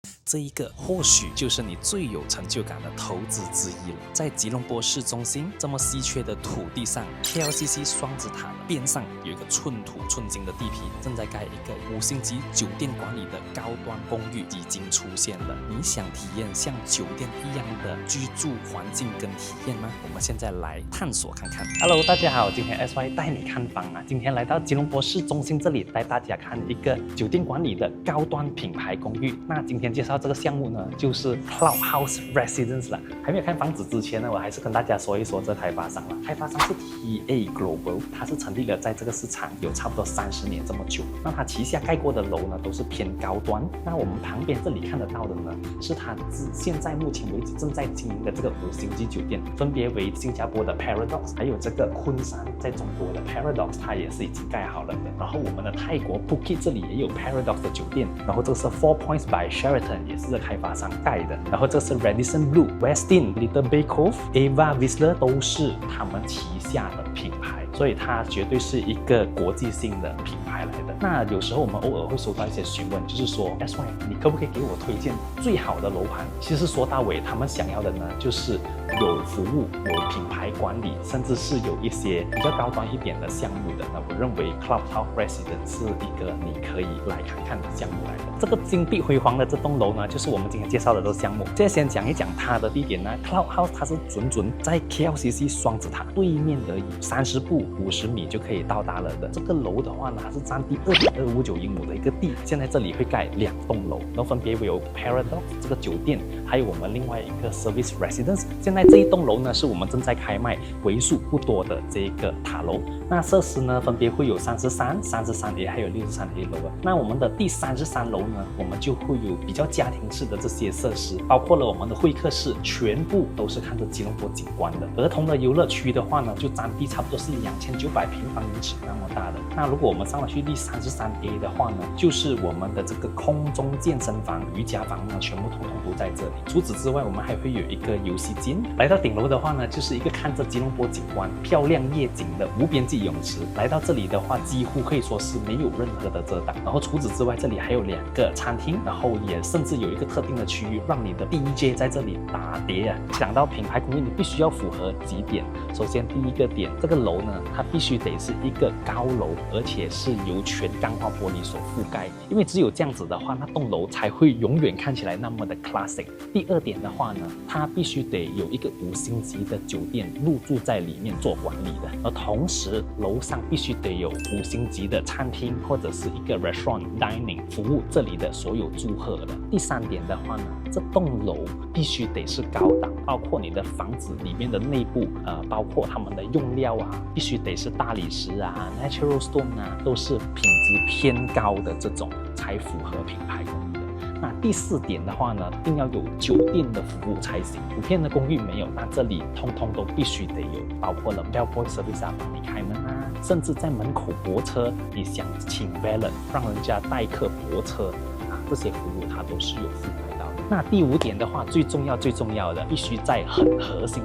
这一个或许就是你最有成就感的投资之一了。在吉隆坡市中心这么稀缺的土地上 ，KLCC 双子塔的边上有一个寸土寸金的地皮，正在盖一个5星级酒店管理的高端公寓已经出现了。你想体验像酒店一样的居住环境跟体验吗？我们现在来探索看看。Hello， 大家好，今天 SY 带你看房啊。今天来到吉隆坡市中心这里，带大家看一个酒店管理的高端品牌公寓。那今天介绍这个项目呢，就是 Cloudhouse Residence 了。还没有看房子之前呢，我还是跟大家说一说这开发商了。开发商是 TA Global， 它是成立了在这个市场有差不多30年这么久。那它旗下盖过的楼呢，都是偏高端。那我们旁边这里看得到的呢，是它现在目前为止正在经营的这个5星级酒店，分别为新加坡的 Paradox， 还有这个昆山在中国的 Paradox， 它也是已经盖好了的。然后我们的泰国 Phuket 这里也有 Paradox 的酒店，然后这个是 Four Points by Sheraton， 也是开发商盖的。然后这是 Radisson Blu、Westin、Little Bay Cove、Ava Whistler 都是他们旗下的品牌，所以它绝对是一个国际性的品牌来的。那有时候我们偶尔会收到一些询问，就是说 SY 你可不可以给我推荐最好的楼盘？其实说到尾，他们想要的呢，就是有服务、有品牌管理，甚至是有一些比较高端一点的项目的。那我认为 Cloudhouse Residence 是一个你可以来看看的项目来的。这个金碧辉煌的这栋楼呢，就是我们今天介绍的这个项目。现在先讲一讲它的地点呢 ，Cloudhouse 它是准在 KLCC 双子塔对面而已，30步50米就可以到达了的。这个楼的话呢，它是占地2.259英亩的一个地，现在这里会盖2栋楼，然后分别有 Paradox 这个酒店，还有我们另外一个 Service Residence。现在这一栋楼呢，是我们正在开卖为数不多的这个塔楼。那设施呢，分别会有33、33A 还有63A 楼。那我们的第33楼呢，我们就会有比较家庭式的这些设施，包括了我们的会客室，全部都是看着吉隆坡景观的。儿童的游乐区的话呢，就占地差不多是2900平方英尺那么大的。那如果我们上了去第33A 的话呢，就是我们的这个空中健身房、瑜伽房呢，全部统都在这里。除此之外，我们还会有一个游戏间。来到顶楼的话呢，就是一个看着吉隆坡景观、漂亮夜景的无边际泳池。来到这里的话，几乎可以说是没有任何的遮挡。然后除此之外，这里还有2个餐厅，然后也甚至有一个特定的区域，让你的 DJ 在这里打碟啊。讲到品牌公寓，你必须要符合几点。首先，第一个点，这个楼呢，它必须得是一个高楼，而且是由全钢化玻璃所覆盖，因为只有这样子的话，那栋楼才会永远看起来那么的 classic。第二点的话呢，它必须得有一个5星级的酒店入住在里面做管理的，而同时楼上必须得有5星级的餐厅或者是一个 restaurant dining 服务这里的所有住客的。第三点的话呢，这栋楼必须得是高档，包括你的房子里面的内部包括他们的用料啊，必须得是大理石啊 natural stone 啊，都是品质偏高的这种才符合品牌公寓的。那第4点的话呢，一定要有酒店的服务才行。普遍的公寓没有，那这里通通都必须得有，包括了 bellboy service 啊，帮你开门啊，甚至在门口泊车，你想请 valet 让人家代客泊车啊，这些服务它都是有覆盖到的。那第5点的话，最重要的，必须在很核心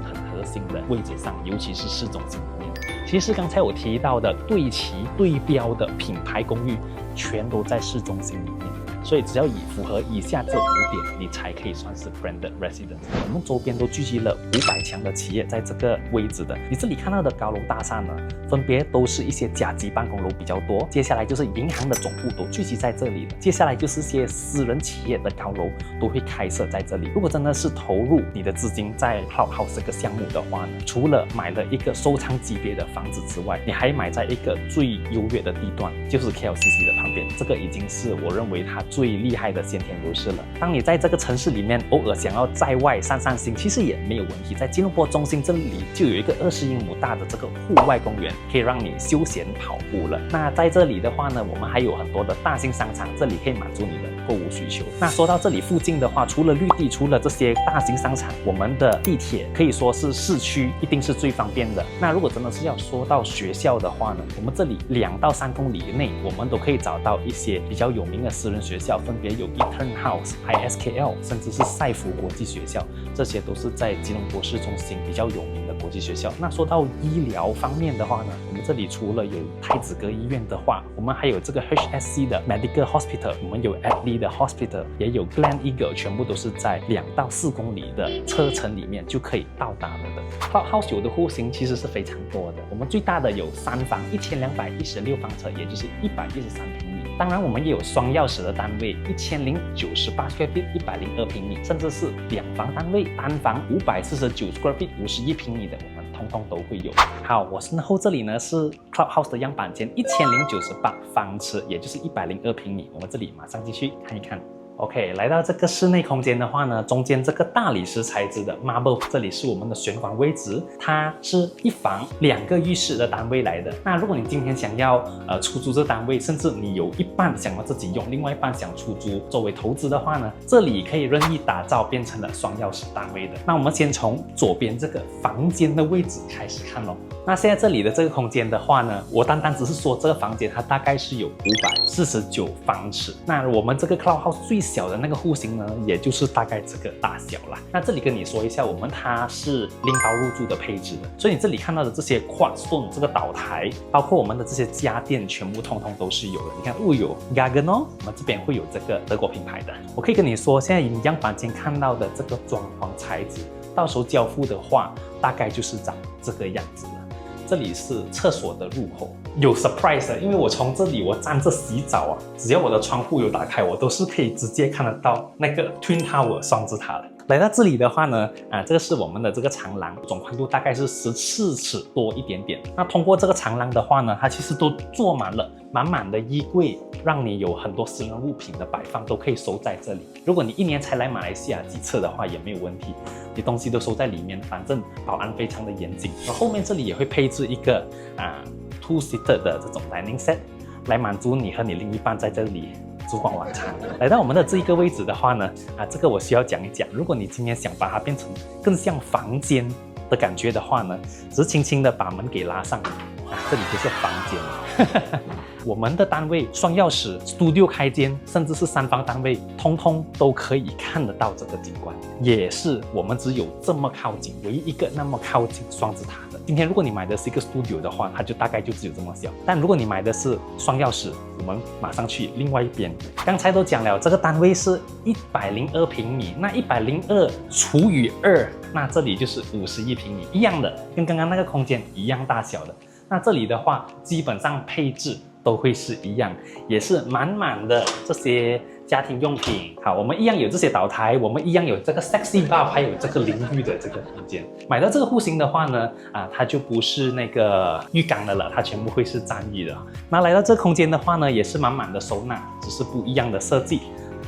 的位置上，尤其是市中心里面。其实刚才我提到的对齐对标的品牌公寓，全都在市中心里面。所以只要符合以下这5点，你才可以算是 branded residence。我们周边都聚集了500强的企业在这个位置的。你这里看到的高楼大厦呢，分别都是一些甲级办公楼比较多，接下来就是银行的总部都聚集在这里的，接下来就是些私人企业的高楼都会开设在这里。如果真的是投入你的资金在 Cloudhouse 这个项目的话呢，除了买了一个收藏级别的房子之外，你还买在一个最优越的地段，就是 KLCC 的旁边。这个已经是我认为它最厉害的先天优势了。当你在这个城市里面偶尔想要在外散心，其实也没有问题。在吉隆坡中心这里就有一个20英亩大的这个户外公园，可以让你休闲跑步了。那在这里的话呢，我们还有很多的大型商场，这里可以满足你的购物需求。那说到这里附近的话，除了绿地，除了这些大型商场，我们的地铁可以说是市区一定是最方便的。那如果真的是要说到学校的话呢，我们这里2到3公里内，我们都可以找到一些比较有名的私人学校，分别有 EternHouse、ISKL， 甚至是赛福国际学校，这些都是在吉隆坡市中心比较有名的国际学校。那说到医疗方面的话呢，我们这里除了有太子阁医院的话，我们还有这个 HSC 的 Medical Hospital， 我们有 Adley 的 Hospital， 也有 Gleneagle， 全部都是在2到4公里的车程里面就可以到达了的。Clubhouse 有的户型其实是非常多的，我们最大的有3房1216方尺，也就是113平米。当然，我们也有双钥匙的单位，1098 square feet 102平米，甚至是2房单位，单房549 square feet 51平米的，我们通通都会有。好，我身后这里呢是 Clubhouse 的样板间，1098方尺，也就是102平米。我们这里马上进去看一看。OK， 来到这个室内空间的话呢，中间这个大理石材质的 marble， 这里是我们的玄关位置，它是1房2个浴室的单位来的。那如果你今天想要出租这单位，甚至你有一半想要自己用，另外一半想出租作为投资的话呢，这里可以任意打造变成了双钥匙单位的。那我们先从左边这个房间的位置开始看咯。那现在这里的这个空间的话呢，我单单只是说这个房间它大概是有549方尺。那我们这个 Clubhouse 最小的那个户型呢，也就是大概这个大小啦。那这里跟你说一下，我们它是拎包入住的配置的，所以你这里看到的这些 Quadstone 这个岛台，包括我们的这些家电，全部通通都是有的。你看，有 Gaggenau， 我们这边会有这个德国品牌的。我可以跟你说，现在你样板间看到的这个装潢材质，到时候交付的话，大概就是长这个样子了。这里是厕所的入口，有 surprise 的，因为我从这里我站着洗澡啊，只要我的窗户有打开，我都是可以直接看得到那个 Twin Tower 双子塔的。来到这里的话呢，这个是我们的这个长廊，总宽度大概是14尺多一点点。那通过这个长廊的话呢，它其实都坐满了满满的衣柜，让你有很多私人物品的摆放都可以收在这里。如果你1年才来马来西亚几次的话，也没有问题，你东西都收在里面，反正保安非常的严谨。而后面这里也会配置一个2-seater 的这种 dining set， 来满足你和你另一半在这里烛光晚餐。来到我们的这一个位置的话呢，这个我需要讲一讲。如果你今天想把它变成更像房间的感觉的话呢，只是轻轻的把门给拉上，这里就是房间。我们的单位双钥匙 studio 开间，甚至是3房单位，通通都可以看得到这个景观，也是我们只有这么靠近，唯一一个那么靠近双子塔的。今天如果你买的是一个 studio 的话，它就大概就只有这么小。但如果你买的是双钥匙，我们马上去另外一边。刚才都讲了，这个单位是102平米，那102除以2，那这里就是51平米，一样的，跟刚刚那个空间一样大小的。那这里的话，基本上配置都会是一样，也是满满的这些家庭用品。好，我们一样有这些岛台，我们一样有这个 sexy bar， 还有这个淋浴的这个空间。买到这个户型的话呢，它就不是那个浴缸的了，它全部会是沾浴的。那来到这个空间的话呢，也是满满的收纳，只是不一样的设计。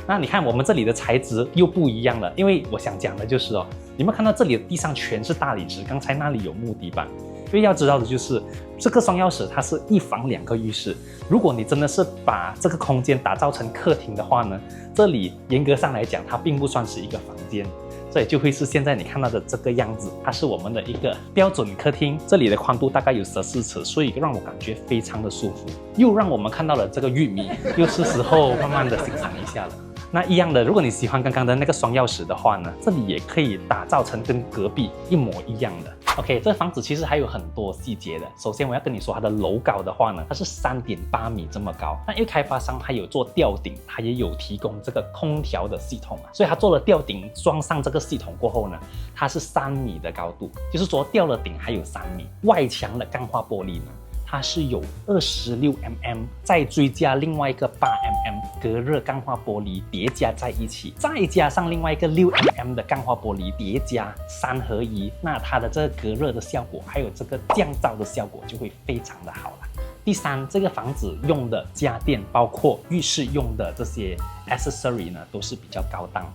那你看我们这里的材质又不一样了，因为我想讲的就是你们看到这里的地上全是大理石，刚才那里有木地板。因为要知道的就是，这个双钥匙它是1房2个浴室。如果你真的是把这个空间打造成客厅的话呢，这里严格上来讲，它并不算是一个房间，所以就会是现在你看到的这个样子。它是我们的一个标准客厅，这里的宽度大概有14尺，所以让我感觉非常的舒服，又让我们看到了这个玉米，又是时候慢慢的欣赏一下了。那一样的，如果你喜欢刚刚的那个双钥匙的话呢，这里也可以打造成跟隔壁一模一样的。OK， 这房子其实还有很多细节的。首先我要跟你说，它的楼高的话呢，它是3.8米这么高。那因为开发商它有做吊顶，它也有提供这个空调的系统所以它做了吊顶，装上这个系统过后呢，它是3米的高度，就是说吊了顶还有3米。外墙的钢化玻璃呢，它是有26mm， 再追加另外一个8mm 隔热钢化玻璃叠加在一起，再加上另外一个6mm 的钢化玻璃叠加3合一，那它的这个隔热的效果还有这个降噪的效果就会非常的好了。第三，这个房子用的家电，包括浴室用的这些 accessory 呢，都是比较高档。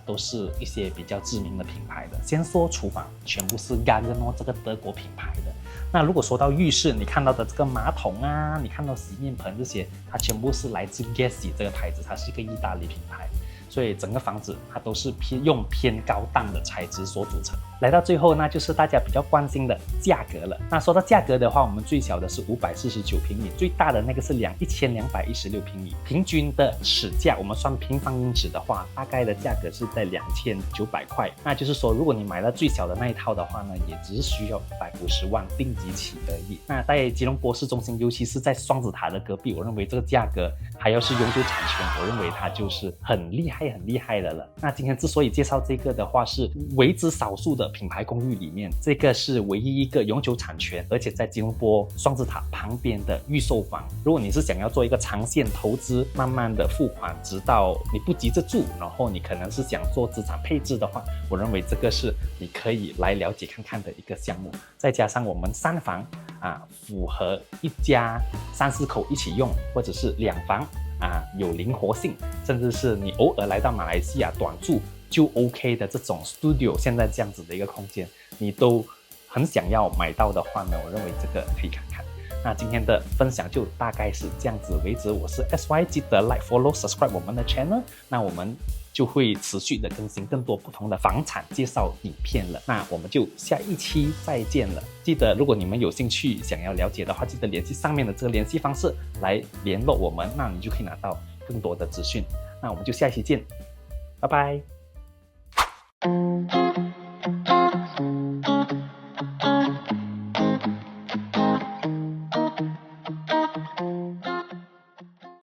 都是一些比较知名的品牌的。先说厨房，全部是 Gaggenau 这个德国品牌的。那如果说到浴室，你看到的这个马桶你看到洗面盆这些，它全部是来自 Gessi 这个牌子，它是一个意大利品牌。所以整个房子它都是用偏高档的材质所组成。来到最后，那就是大家比较关心的价格了。那说到价格的话，我们最小的是549平米，最大的那个是1216平米，平均的尺价我们算平方英尺的话，大概的价格是在2900块。那就是说，如果你买了最小的那一套的话呢，也只是需要150万定级起而已。那在吉隆坡市中心，尤其是在双子塔的隔壁，我认为这个价格还要是永久产权，我认为它就是很厉害的了。那今天之所以介绍这个的话，是为之少数的品牌公寓里面，这个是唯一一个永久产权，而且在吉隆坡双子塔旁边的预售房。如果你是想要做一个长线投资，慢慢的付款，直到你不急着住，然后你可能是想做资产配置的话，我认为这个是你可以来了解看看的一个项目。再加上我们3房符合一家3、4口一起用，或者是2房有灵活性，甚至是你偶尔来到马来西亚短住就 OK 的这种 studio， 现在这样子的一个空间，你都很想要买到的话呢，我认为这个可以看看。那今天的分享就大概是这样子为止，我是 SY， 记得 like follow subscribe 我们的 channel， 那我们就会持续的更新更多不同的房产介绍影片了。那我们就下一期再见了。记得如果你们有兴趣想要了解的话，记得联系上面的这个联系方式来联络我们，那你就可以拿到更多的资讯。那我们就下一期见，拜拜。